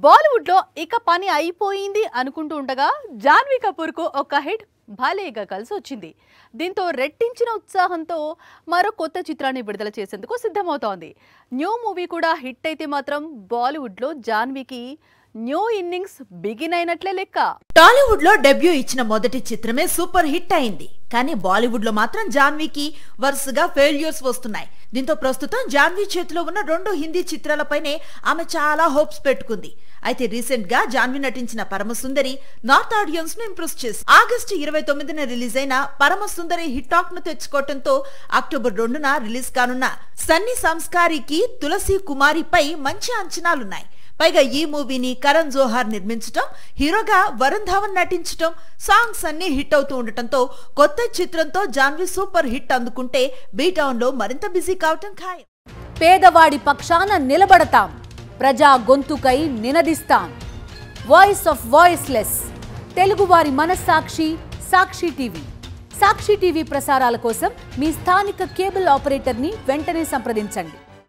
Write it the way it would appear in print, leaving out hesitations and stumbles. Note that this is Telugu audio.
బాలీవుడ్ లో ఇక పని అయిపోయింది అనుకుంటూ ఉండగా జాన్వీ కపూర్ కు ఒక హిట్ భలేగా కలిసి వచ్చింది. దీంతో రెట్టించిన ఉత్సాహంతో మరో కొత్త చిత్రాన్ని విడుదల చేసేందుకు సిద్ధమవుతోంది. న్యూ మూవీ కూడా హిట్ అయితే మాత్రం బాలీవుడ్ లో జాన్వీకి న్యూ ఇన్నింగ్స్ బిగిన్ అయినట్లే లెక్క. టాలీవుడ్ లో డెబ్యూ ఇచ్చిన మొదటి చిత్రమే సూపర్ హిట్ అయింది. కానీ బాలీవుడ్ లో మాత్రం జాన్వీకి వరుసగా ఫెయిల్యూర్స్ వస్తున్నాయి. దీంతో ప్రస్తుతం జాన్వీ చేతిలో ఉన్న 2 హిందీ చిత్రాలపైనే ఆమె చాలా హోప్స్ పెట్టుకుంది. అయితే రీసెంట్ గా జాన్వీ నటించిన పరమసుందరి నార్త్ ఆడియన్స్ ను ఇంప్రెస్ చేసి ఆగస్టు 29న రిలీజ్ అయిన పరమసుందరి హిట్ టాక్ ను తెచ్చుకోవడంతో అక్టోబర్ 2న రిలీజ్ కానున్న సన్నీ సంస్కారికి తులసి కుమారిపై మంచి అంచనాలున్నాయి. పైగా ఈ మూవీని కరణ్ జోహార్ నిర్మించడం, హీరోగా వరుణ్ ధావన్ నటించడం, సాంగ్స్ అన్ని హిట్ అవుతూ ఉండటంతో కొత్త చిత్రంతో జాన్వీ సూపర్ హిట్ అందుకుంటే బీటౌన్ లో మరింత బిజీ కావటం ఖాయం. పేదవాడి పక్షాన నిలబడతాం, ప్రజా గొంతుకై నినదిస్తాం. వాయిస్ ఆఫ్ వాయిస్లెస్, తెలుగువారి మనస్సాక్షి సాక్షి టీవీ. సాక్షి టీవీ ప్రసారాల కోసం మీ స్థానిక కేబుల్ ఆపరేటర్ ని వెంటనే సంప్రదించండి.